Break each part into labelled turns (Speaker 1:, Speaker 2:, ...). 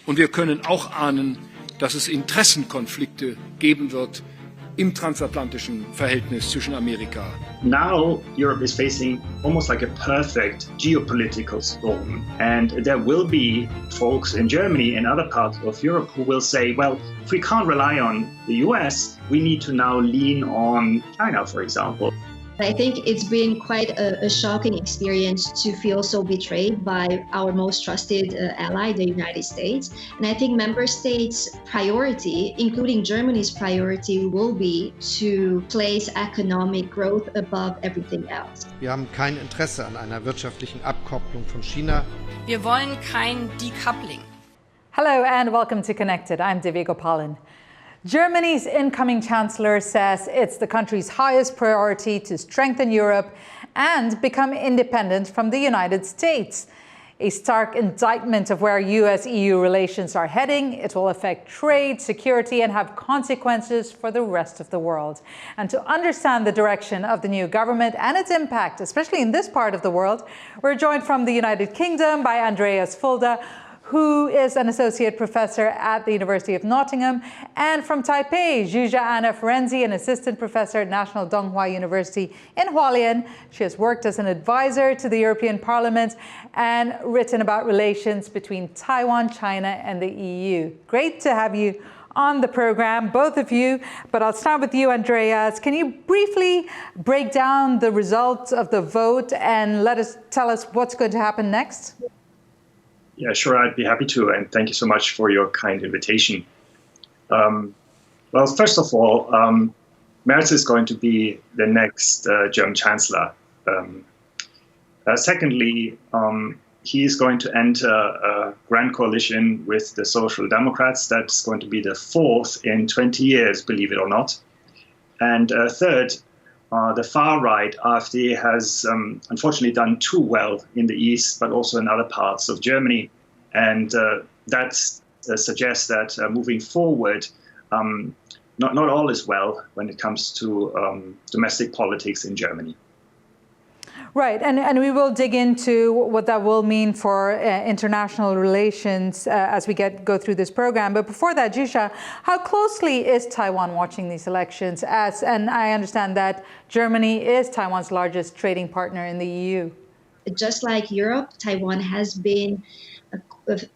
Speaker 1: Und wir können auch ahnen, dass es Interessenkonflikte geben wird im transatlantischen Verhältnis zwischen Amerika.
Speaker 2: Now Europe is facing almost like a perfect geopolitical storm, and there will be folks in Germany and other parts of Europe who will say, well, if we can't rely on the US, we need to now lean on China, for example.
Speaker 3: I think it's been quite a shocking experience to feel so betrayed by our most trusted ally, the United States. And I think member states' priority, including Germany's priority, will be to place economic growth above everything else.
Speaker 4: Wir haben kein Interesse an einer wirtschaftlichen Abkopplung von China.
Speaker 5: Wir wollen kein Decoupling.
Speaker 6: Hello and welcome to Connected. I'm Divya Gopalan. Germany's incoming chancellor says it's the country's highest priority to strengthen Europe and become independent from the United States. A stark indictment of where US-EU relations are heading. It will affect trade, security, and have consequences for the rest of the world. And to understand the direction of the new government and its impact, especially in this part of the world, we're joined from the United Kingdom by Andreas Fulda, who is an associate professor at the University of Nottingham, and from Taipei, Zsuzsa Ferenczy, an assistant professor at National Donghua University in Hualien. She has worked as an advisor to the European Parliament and written about relations between Taiwan, China, and the EU. Great to have you on the program, both of you, but I'll start with you, Andreas. Can you briefly break down the results of the vote and tell us what's going to happen next?
Speaker 2: Yeah, sure, I'd be happy to, and thank you so much for your kind invitation. Well, first of all, Merz is going to be the next German chancellor. Secondly, he is going to enter a grand coalition with the Social Democrats. That's going to be the fourth in 20 years, believe it or not. And third, the far right, AfD, has unfortunately done too well in the east, but also in other parts of Germany. And that suggests that moving forward, not all is well when it comes to domestic politics in Germany.
Speaker 6: Right, and we will dig into what that will mean for international relations as we go through this program. But before that, Zsuzsa, how closely is Taiwan watching these elections? And I understand that Germany is Taiwan's largest trading partner in the EU.
Speaker 3: Just like Europe, Taiwan has been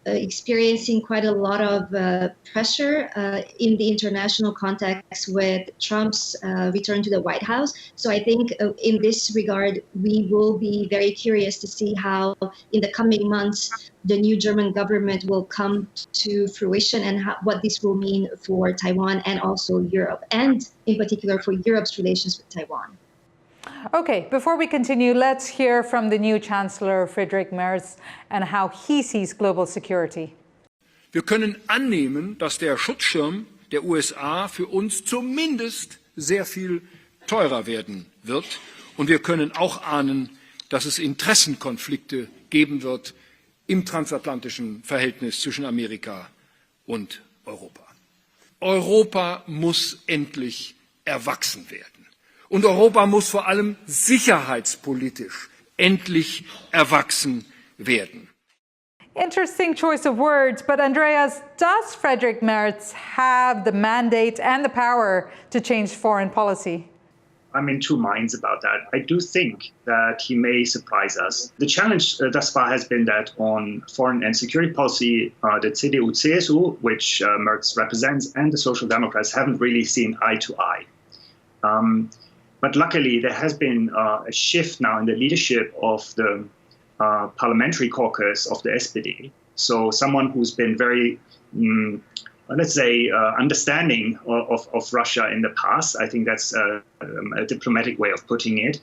Speaker 3: experiencing quite a lot of pressure in the international context with Trump's return to the White House. So I think in this regard, we will be very curious to see how in the coming months the new German government will come to fruition and what this will mean for Taiwan and also Europe, and in particular for Europe's relations with Taiwan.
Speaker 6: Okay, before we continue, let's hear from the new Chancellor Friedrich Merz and how he sees global security.
Speaker 1: Wir können annehmen, dass der Schutzschirm der USA für uns zumindest sehr viel teurer werden wird. Und wir können auch ahnen, dass es Interessenkonflikte geben wird im transatlantischen Verhältnis zwischen Amerika und Europa. Europa muss endlich erwachsen werden. Und Europa muss vor allem sicherheitspolitisch endlich erwachsen werden.
Speaker 6: Interesting choice of words, but Andreas, does Friedrich Merz have the mandate and the power to change foreign policy?
Speaker 2: I'm in two minds about that. I do think that he may surprise us. The challenge thus far has been that on foreign and security policy, the CDU-CSU, which Merz represents, and the Social Democrats haven't really seen eye to eye. But luckily, there has been a shift now in the leadership of the parliamentary caucus of the SPD. So someone who's been very, let's say, understanding of Russia in the past. I think that's a diplomatic way of putting it.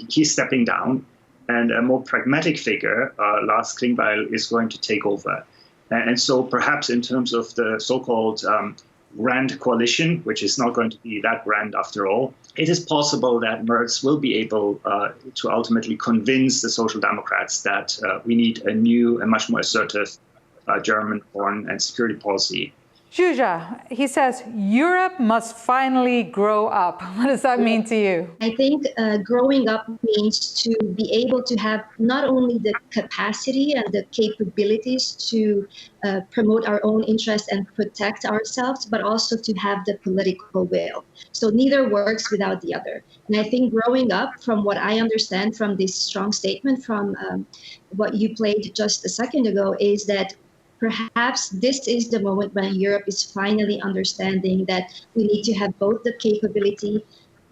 Speaker 2: He's stepping down, and a more pragmatic figure, Lars Klingbeil, is going to take over. And so perhaps in terms of the so-called grand coalition, which is not going to be that grand after all, it is possible that Merz will be able to ultimately convince the Social Democrats that we need a new and much more assertive German foreign and security policy.
Speaker 6: Zsuzsa, he says, Europe must finally grow up. What does that mean to you?
Speaker 3: I think growing up means to be able to have not only the capacity and the capabilities to promote our own interests and protect ourselves, but also to have the political will. So neither works without the other. And I think growing up, from what I understand from this strong statement from what you played just a second ago, is that perhaps this is the moment when Europe is finally understanding that we need to have both the capability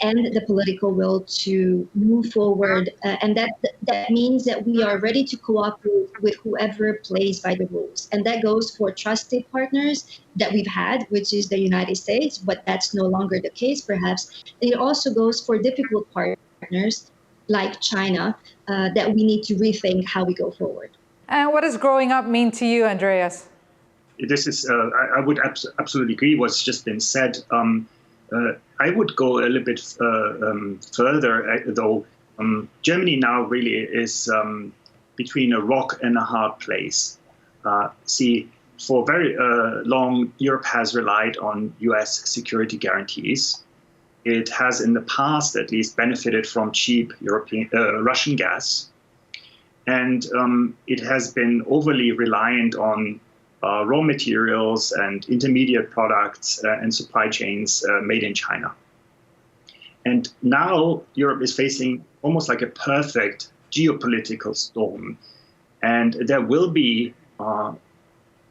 Speaker 3: and the political will to move forward. And that means that we are ready to cooperate with whoever plays by the rules. And that goes for trusted partners that we've had, which is the United States, but that's no longer the case, perhaps. It also goes for difficult partners like China, that we need to rethink how we go forward.
Speaker 6: And what does growing up mean to you, Andreas?
Speaker 2: This is, I would absolutely agree what's just been said. I would go a little bit further, though. Germany now really is between a rock and a hard place. See, for very long, Europe has relied on US security guarantees. It has, in the past at least, benefited from cheap Russian gas. And it has been overly reliant on raw materials and intermediate products and supply chains made in China. And now Europe is facing almost like a perfect geopolitical storm. And there will be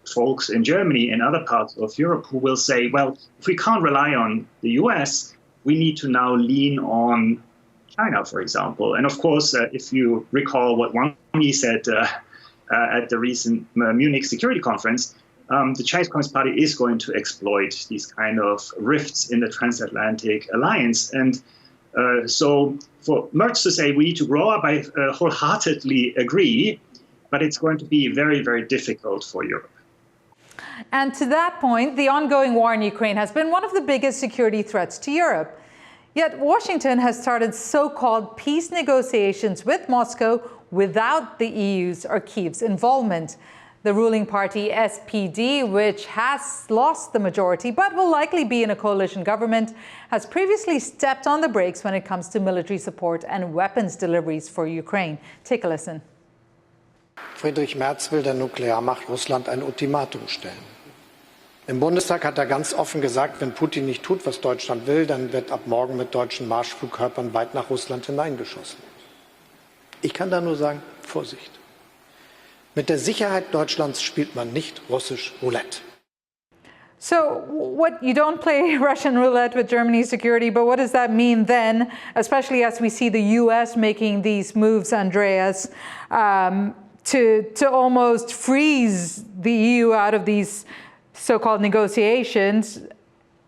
Speaker 2: folks in Germany and other parts of Europe who will say, well, if we can't rely on the US, we need to now lean on China, for example. And of course, if you recall what Wang Yi said at the recent Munich Security Conference, the Chinese Communist Party is going to exploit these kind of rifts in the transatlantic alliance. And so for Merz to say we need to grow up, I wholeheartedly agree, but it's going to be very, very difficult for Europe.
Speaker 6: And to that point, the ongoing war in Ukraine has been one of the biggest security threats to Europe. Yet Washington has started so-called peace negotiations with Moscow without the EU's or Kyiv's involvement. The ruling party SPD, which has lost the majority but will likely be in a coalition government, has previously stepped on the brakes when it comes to military support and weapons deliveries for Ukraine. Take a listen.
Speaker 4: Friedrich Merz will der Nuklearmacht Russland ein Ultimatum stellen. Im Bundestag hat ganz offen gesagt, wenn Putin nicht tut, was Deutschland will, dann wird ab morgen mit deutschen Marschflugkörpern weit nach Russland hineingeschossen. Ich kann da nur sagen, Vorsicht. Mit der Sicherheit Deutschlands spielt man nicht russisch Roulette.
Speaker 6: So what, you don't play Russian roulette with Germany's security, but what does that mean then, especially as we see the US making these moves, Andreas, to almost freeze the EU out of these so-called negotiations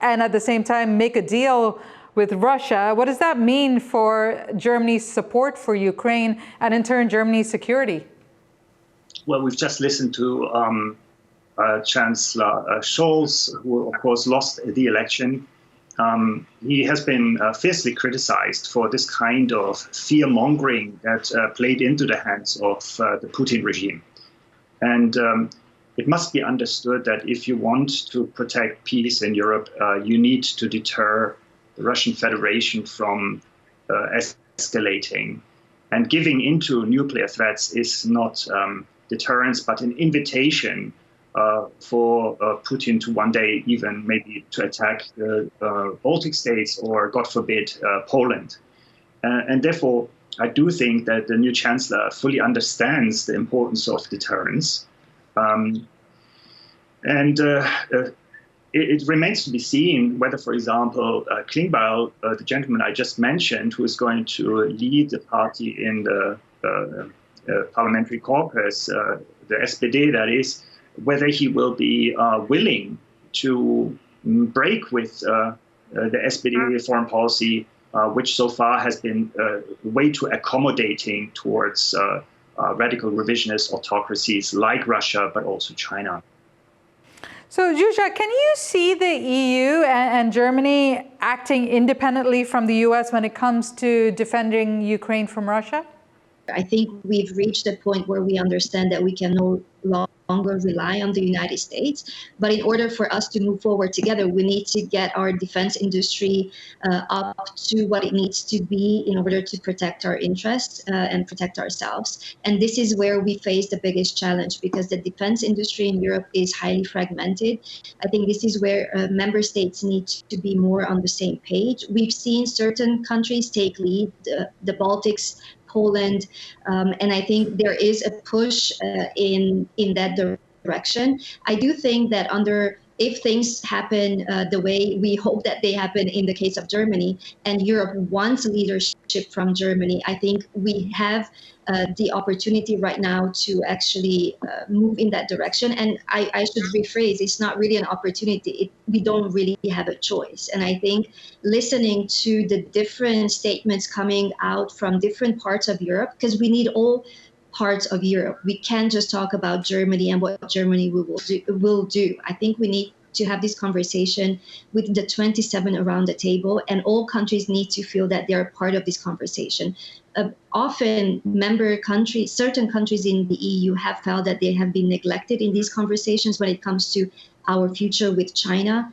Speaker 6: and at the same time make a deal with Russia? What does that mean for Germany's support for Ukraine and in turn Germany's security?
Speaker 2: Well, we've just listened to Chancellor Scholz, who of course lost the election. He has been fiercely criticized for this kind of fear-mongering that played into the hands of the Putin regime. And it must be understood that if you want to protect peace in Europe, you need to deter the Russian Federation from escalating. And giving into nuclear threats is not deterrence, but an invitation for Putin to one day even maybe to attack the Baltic states or, God forbid, Poland. And therefore, I do think that the new chancellor fully understands the importance of deterrence. It remains to be seen whether, for example, Klingbeil, the gentleman I just mentioned, who is going to lead the party in the parliamentary caucus, the SPD that is, whether he will be willing to break with the SPD foreign policy, which so far has been way too accommodating towards radical revisionist autocracies like Russia, but also China.
Speaker 6: So, Zsuzsa, can you see the EU and Germany acting independently from the US when it comes to defending Ukraine from Russia?
Speaker 3: I think we've reached a point where we understand that we can no longer rely on the United States. But in order for us to move forward together, we need to get our defense industry up to what it needs to be in order to protect our interests and protect ourselves. And this is where we face the biggest challenge, because the defense industry in Europe is highly fragmented. I think this is where member states need to be more on the same page. We've seen certain countries take lead, the Baltics, Poland, and I think there is a push in that direction. I do think that if things happen the way we hope that they happen in the case of Germany, and Europe wants leadership from Germany, I think we have the opportunity right now to actually move in that direction. And I should rephrase, it's not really an opportunity. We don't really have a choice. And I think listening to the different statements coming out from different parts of Europe, because we need all parts of Europe. We can't just talk about Germany and what Germany will do. I think we need to have this conversation with the 27 around the table, and all countries need to feel that they're part of this conversation. Often member countries, certain countries in the EU have felt that they have been neglected in these conversations when it comes to our future with China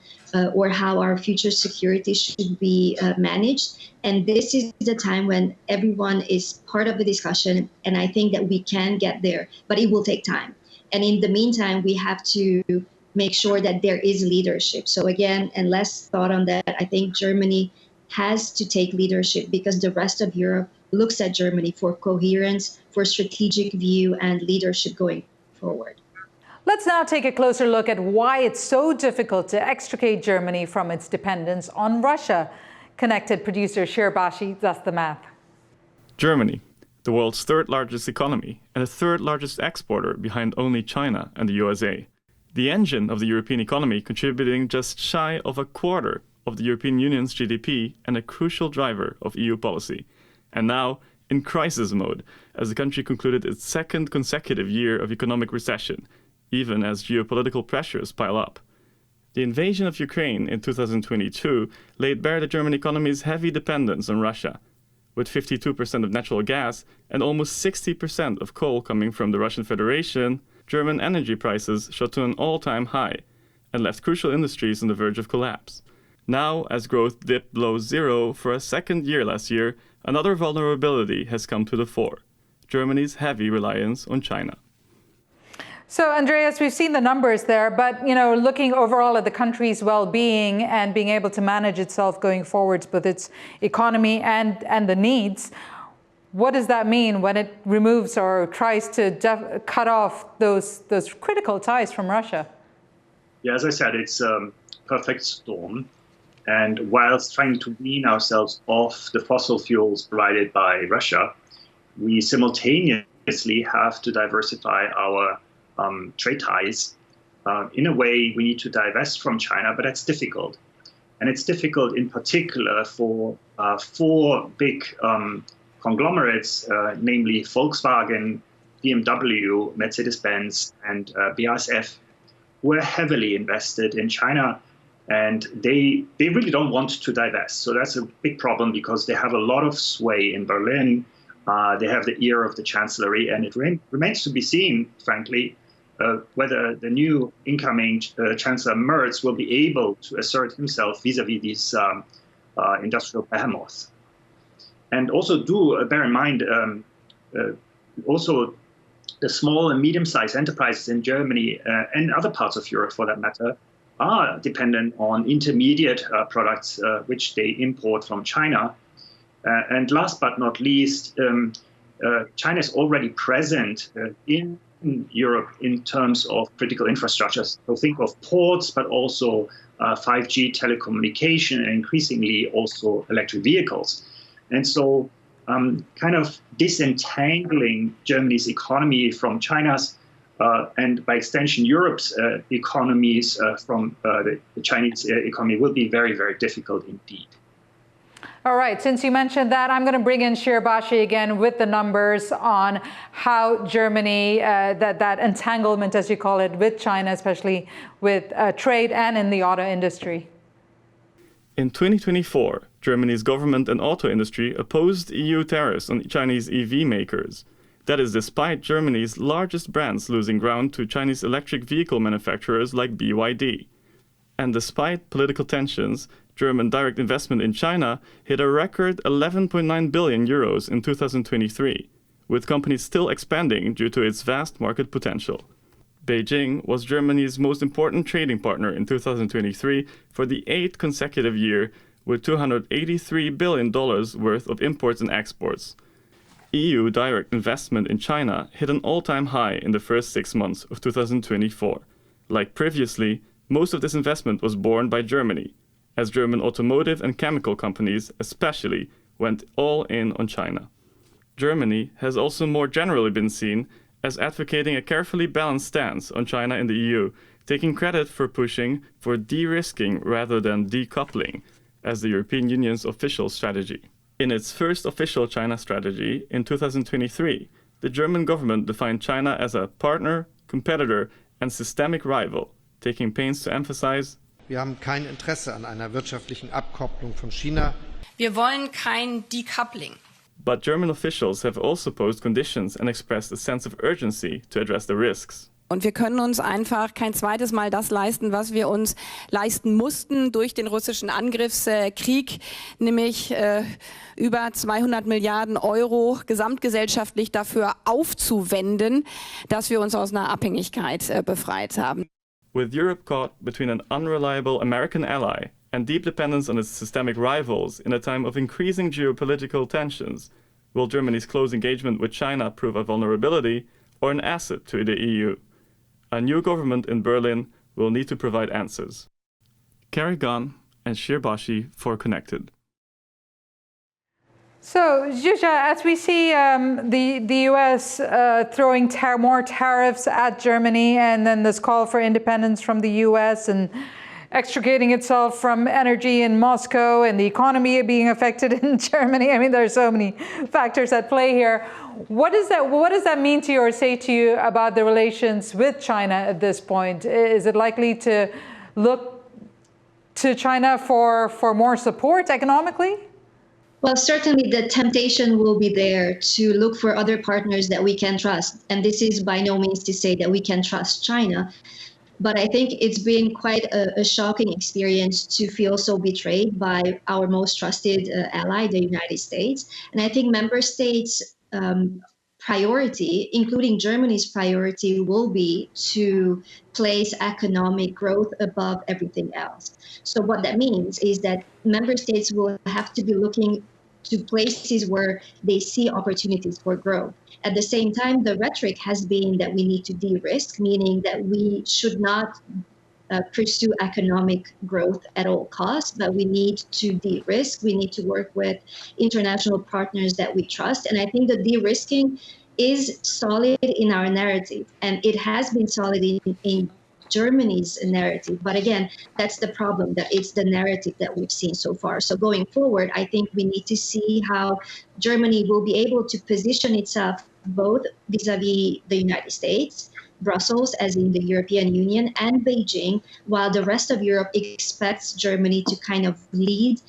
Speaker 3: or how our future security should be managed. And this is the time when everyone is part of the discussion, and I think that we can get there, but it will take time. And in the meantime, we have to make sure that there is leadership. So again, and less thought on that, I think Germany has to take leadership, because the rest of Europe looks at Germany for coherence, for strategic view and leadership going forward.
Speaker 6: Let's now take a closer look at why it's so difficult to extricate Germany from its dependence on Russia. Connected producer Shirbashi does the math.
Speaker 7: Germany, the world's third largest economy and the third largest exporter behind only China and the USA. The engine of the European economy, contributing just shy of a quarter of the European Union's GDP and a crucial driver of EU policy. And now in crisis mode, as the country concluded its second consecutive year of economic recession, even as geopolitical pressures pile up. The invasion of Ukraine in 2022 laid bare the German economy's heavy dependence on Russia, with 52% of natural gas and almost 60% of coal coming from the Russian Federation. German energy prices shot to an all-time high and left crucial industries on the verge of collapse. Now, as growth dipped below zero for a second year last year, another vulnerability has come to the fore: Germany's heavy reliance on China.
Speaker 6: So, Andreas, we've seen the numbers there, but, looking overall at the country's well-being and being able to manage itself going forwards with its economy and the needs, what does that mean when it removes or tries to cut off those critical ties from Russia?
Speaker 2: Yeah, as I said, it's a perfect storm. And whilst trying to wean ourselves off the fossil fuels provided by Russia, we simultaneously have to diversify our trade ties. In a way, we need to divest from China, but that's difficult. And it's difficult in particular for four big conglomerates, namely Volkswagen, BMW, Mercedes-Benz, and BASF, who are heavily invested in China. And they really don't want to divest. So that's a big problem, because they have a lot of sway in Berlin. They have the ear of the chancellery, and it remains to be seen, frankly, whether the new incoming Chancellor Merz will be able to assert himself vis-à-vis these industrial behemoths. And also bear in mind, also the small and medium-sized enterprises in Germany and other parts of Europe, for that matter, are dependent on intermediate products which they import from China. And last but not least, China is already present in Europe in terms of critical infrastructures. So think of ports, but also 5G telecommunication, and increasingly also electric vehicles. And so kind of disentangling Germany's economy from China's and by extension Europe's economies from the Chinese economy will be very, very difficult indeed.
Speaker 6: All right, since you mentioned that, I'm going to bring in Shirbashi again with the numbers on how Germany, that entanglement, as you call it, with China, especially with trade and in the auto industry.
Speaker 7: In 2024, Germany's government and auto industry opposed EU tariffs on Chinese EV makers. That is despite Germany's largest brands losing ground to Chinese electric vehicle manufacturers like BYD. And despite political tensions, German direct investment in China hit a record 11.9 billion euros in 2023, with companies still expanding due to its vast market potential. Beijing was Germany's most important trading partner in 2023 for the 8th consecutive year, with $283 billion worth of imports and exports. EU direct investment in China hit an all-time high in the first 6 months of 2024. Like previously, most of this investment was borne by Germany, as German automotive and chemical companies especially went all in on China. Germany has also more generally been seen as advocating a carefully balanced stance on China in the EU, taking credit for pushing for de-risking rather than decoupling as the European Union's official strategy. In its first official China strategy in 2023, the German government defined China as a partner, competitor, and systemic rival, taking pains to emphasize:
Speaker 4: Wir haben kein Interesse an einer wirtschaftlichen Abkopplung von China.
Speaker 5: Wir wollen kein Decoupling.
Speaker 7: But German officials have also posed conditions and expressed a sense of urgency to address the risks.
Speaker 8: Und wir können uns einfach kein zweites Mal das leisten, was wir uns leisten mussten durch den russischen Angriffskrieg, nämlich über 200 Milliarden Euro gesamtgesellschaftlich dafür aufzuwenden, dass wir uns aus einer Abhängigkeit befreit haben.
Speaker 7: With Europe caught between an unreliable American ally and deep dependence on its systemic rivals in a time of increasing geopolitical tensions, will Germany's close engagement with China prove a vulnerability or an asset to the EU? A new government in Berlin will need to provide answers. Carrie Gunn and Shir Bashi for Connected.
Speaker 6: So, Zsuzsa, as we see the U.S. throwing more tariffs at Germany, and then this call for independence from the U.S. and extricating itself from energy in Moscow and the economy being affected in Germany. I mean, there are so many factors at play here. What does that mean to you or say to you about the relations with China at this point? Is it likely to look to China for more support economically?
Speaker 3: Well, certainly the temptation will be there to look for other partners that we can trust. And this is by no means to say that we can trust China. But I think it's been quite a shocking experience to feel so betrayed by our most trusted ally, the United States. And I think member states' priority, including Germany's priority, will be to place economic growth above everything else. So what that means is that member states will have to be looking to places where they see opportunities for growth. At the same time, the rhetoric has been that we need to de-risk, meaning that we should not pursue economic growth at all costs, but we need to de-risk. We need to work with international partners that we trust. And I think the de-risking is solid in our narrative, and it has been solid in Germany's narrative. But again, that's the problem, that it's the narrative that we've seen so far. So going forward, I think we need to see how Germany will be able to position itself both vis-a-vis the United States, Brussels, as in the European Union, and Beijing, while the rest of Europe expects Germany to kind of lead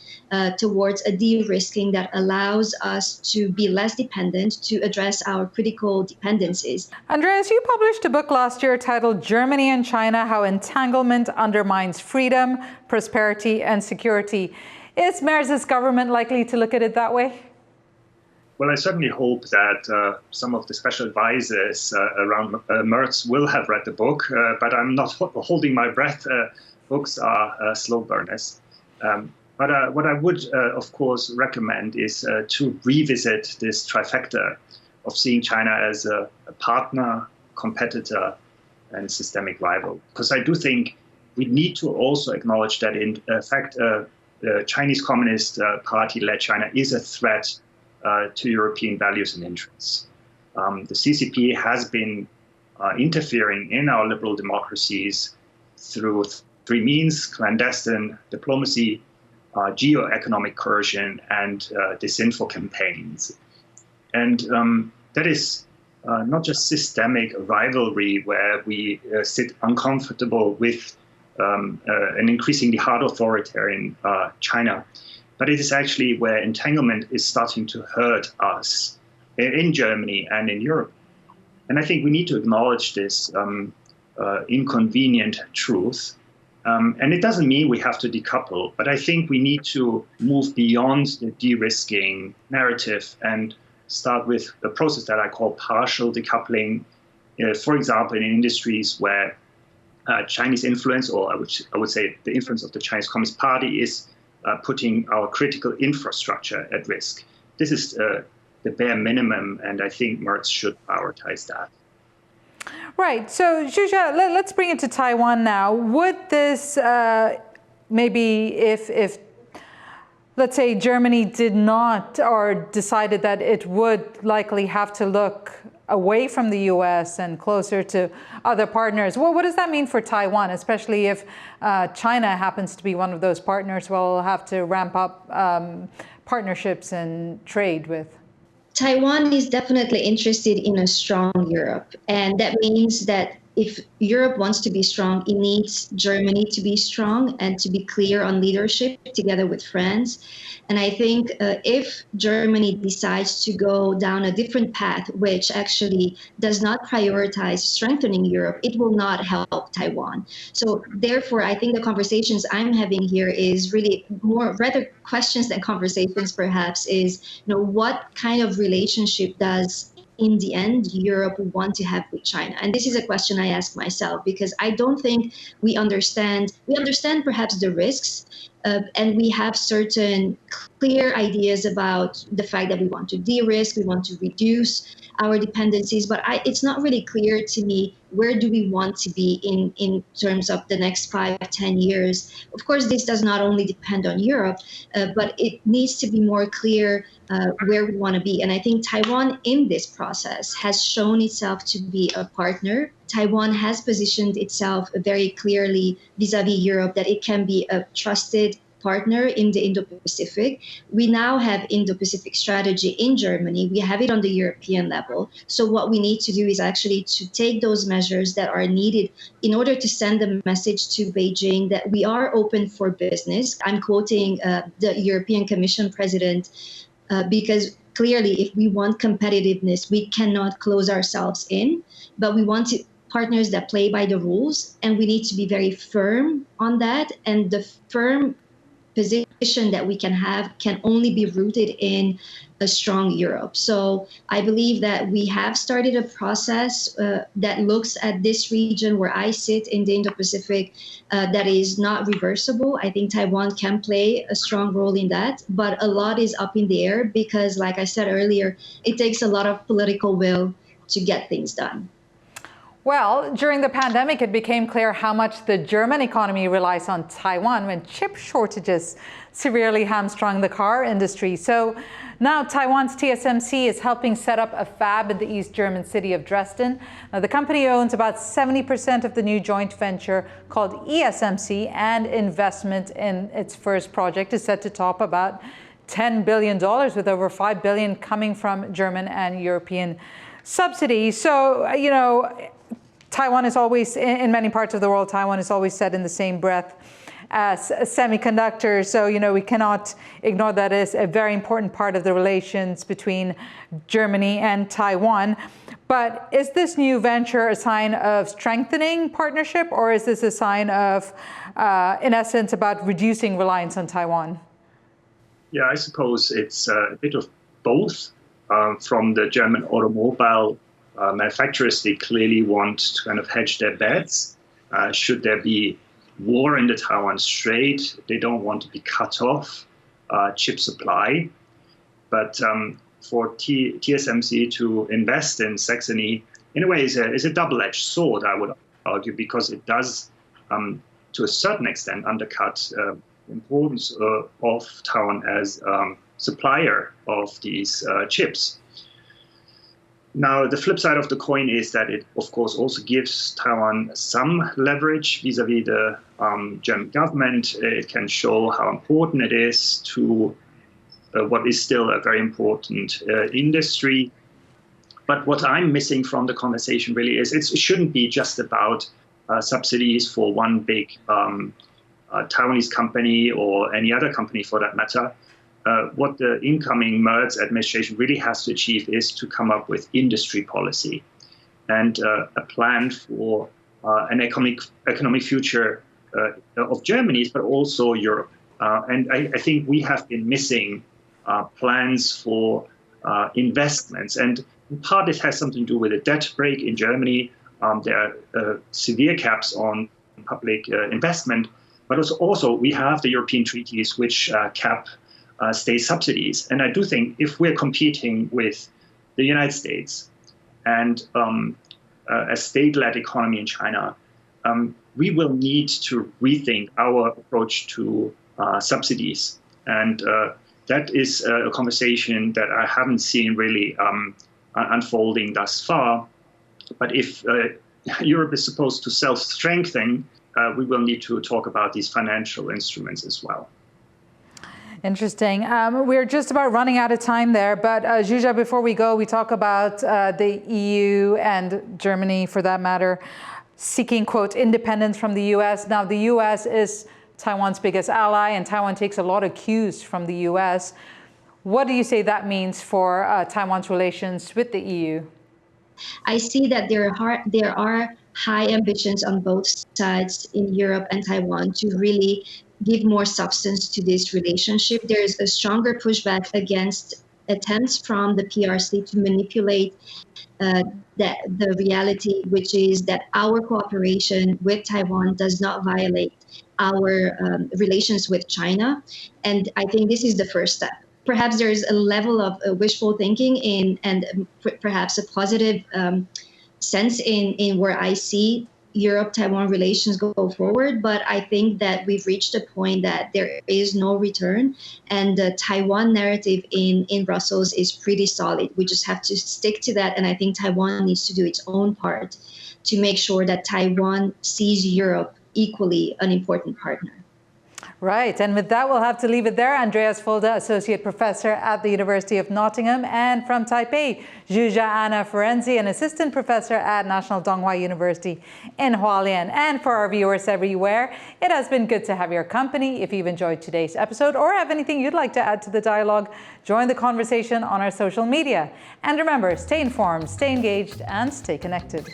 Speaker 3: towards a de-risking that allows us to be less dependent, to address our critical dependencies.
Speaker 6: Andreas, you published a book last year titled Germany and China, How Entanglement Undermines Freedom, Prosperity and Security. Is Merz's government likely to look at it that way?
Speaker 2: Well, I certainly hope that some of the special advisors around Merz will have read the book, but I'm not holding my breath. Books are slow burners. But what I would, of course, recommend is to revisit this trifecta of seeing China as a partner, competitor, and systemic rival. Because I do think we need to also acknowledge that, in fact, the Chinese Communist Party-led China is a threat to European values and interests. The CCP has been interfering in our liberal democracies through three means: clandestine diplomacy, geo-economic coercion, and disinfo campaigns. And that is not just systemic rivalry where we sit uncomfortable with an increasingly hard authoritarian China, but it is actually where entanglement is starting to hurt us in Germany and in Europe. And I think we need to acknowledge this inconvenient truth. And it doesn't mean we have to decouple, but I think we need to move beyond the de-risking narrative and start with the process that I call partial decoupling. For example, in industries where Chinese influence, or I would say the influence of the Chinese Communist Party, is putting our critical infrastructure at risk. This is the bare minimum, and I think Merz should prioritize that.
Speaker 6: Right. So, Zsuzsa, let's bring it to Taiwan now. Would this maybe, if let's say Germany did not, or decided that it would likely have to look away from the U.S. and closer to other partners, what does that mean for Taiwan, especially if China happens to be one of those partners we'll have to ramp up partnerships and trade with?
Speaker 3: Taiwan is definitely interested in a strong Europe. And that means that if Europe wants to be strong, it needs Germany to be strong and to be clear on leadership together with France. And I think if Germany decides to go down a different path, which actually does not prioritize strengthening Europe, it will not help Taiwan. So therefore, I think the conversations I'm having here is really more, rather questions than conversations perhaps, is, what kind of relationship does in the end Europe want to have with China? And this is a question I ask myself, because I don't think we understand perhaps the risks, and we have certain clear ideas about the fact that we want to de-risk, we want to reduce our dependencies, but it's not really clear to me where do we want to be in terms of the next 5-10 years. Of course, this does not only depend on Europe, but it needs to be more clear where we want to be. And I think Taiwan in this process has shown itself to be a partner. Taiwan has positioned itself very clearly vis-a-vis Europe that it can be a trusted partner in the Indo-Pacific. We now have Indo-Pacific strategy in Germany. We have it on the European level. So what we need to do is actually to take those measures that are needed in order to send a message to Beijing that we are open for business. I'm quoting the European Commission president, because clearly if we want competitiveness, we cannot close ourselves in, but we want partners that play by the rules, and we need to be very firm on that. And the firm position that we can have can only be rooted in a strong Europe. So I believe that we have started a process that looks at this region where I sit in the Indo-Pacific that is not reversible. I think Taiwan can play a strong role in that, but a lot is up in the air because, like I said earlier, it takes a lot of political will to get things done.
Speaker 6: Well, during the pandemic, it became clear how much the German economy relies on Taiwan when chip shortages severely hamstrung the car industry. So now Taiwan's TSMC is helping set up a fab in the East German city of Dresden. Now, the company owns about 70% of the new joint venture called ESMC, and investment in its first project is set to top about $10 billion, with over $5 billion coming from German and European subsidies. So, Taiwan is always, in many parts of the world, Taiwan is always said in the same breath as semiconductors. So, we cannot ignore that as a very important part of the relations between Germany and Taiwan. But is this new venture a sign of strengthening partnership, or is this a sign of, in essence, about reducing reliance on Taiwan?
Speaker 2: Yeah, I suppose it's a bit of both. From the German automobile manufacturers, they clearly want to kind of hedge their bets. Should there be war in the Taiwan Strait, they don't want to be cut off chip supply. But for TSMC to invest in Saxony, in a way, is a double-edged sword, I would argue, because it does, to a certain extent, undercut the importance of Taiwan as supplier of these chips. Now, the flip side of the coin is that it, of course, also gives Taiwan some leverage vis-a-vis the German government. It can show how important it is to what is still a very important industry. But what I'm missing from the conversation really is it shouldn't be just about subsidies for one big Taiwanese company or any other company for that matter. what the incoming Merz administration really has to achieve is to come up with industry policy and a plan for an economic future of Germany, but also Europe. And I think we have been missing plans for investments. And in part, it has something to do with a debt brake in Germany. There are severe caps on public investment, but also we have the European treaties which cap state subsidies. And I do think if we're competing with the United States and a state-led economy in China, we will need to rethink our approach to subsidies. And that is a conversation that I haven't seen really unfolding thus far. But if Europe is supposed to self-strengthen, we will need to talk about these financial instruments as well.
Speaker 6: Interesting. We're just about running out of time there, but Zsuzsa, before we go, we talk about the EU and Germany, for that matter, seeking, quote, independence from the US. Now, the US is Taiwan's biggest ally, and Taiwan takes a lot of cues from the US. What do you say that means for Taiwan's relations with the EU?
Speaker 3: I see that there are high ambitions on both sides in Europe and Taiwan to really give more substance to this relationship. There is a stronger pushback against attempts from the PRC to manipulate the reality, which is that our cooperation with Taiwan does not violate our relations with China. And I think this is the first step. Perhaps there is a level of wishful thinking and perhaps a positive sense in where I see Europe-Taiwan relations go forward, but I think that we've reached a point that there is no return, and the Taiwan narrative in Brussels is pretty solid. We just have to stick to that, and I think Taiwan needs to do its own part to make sure that Taiwan sees Europe equally an important partner.
Speaker 6: Right, and with that, we'll have to leave it there. Andreas Fulda, Associate Professor at the University of Nottingham, and from Taipei, Zsuzsa Ferenczy, an Assistant Professor at National Donghua University in Hualien. And for our viewers everywhere, it has been good to have your company. If you've enjoyed today's episode or have anything you'd like to add to the dialogue, join the conversation on our social media. And remember, stay informed, stay engaged, and stay connected.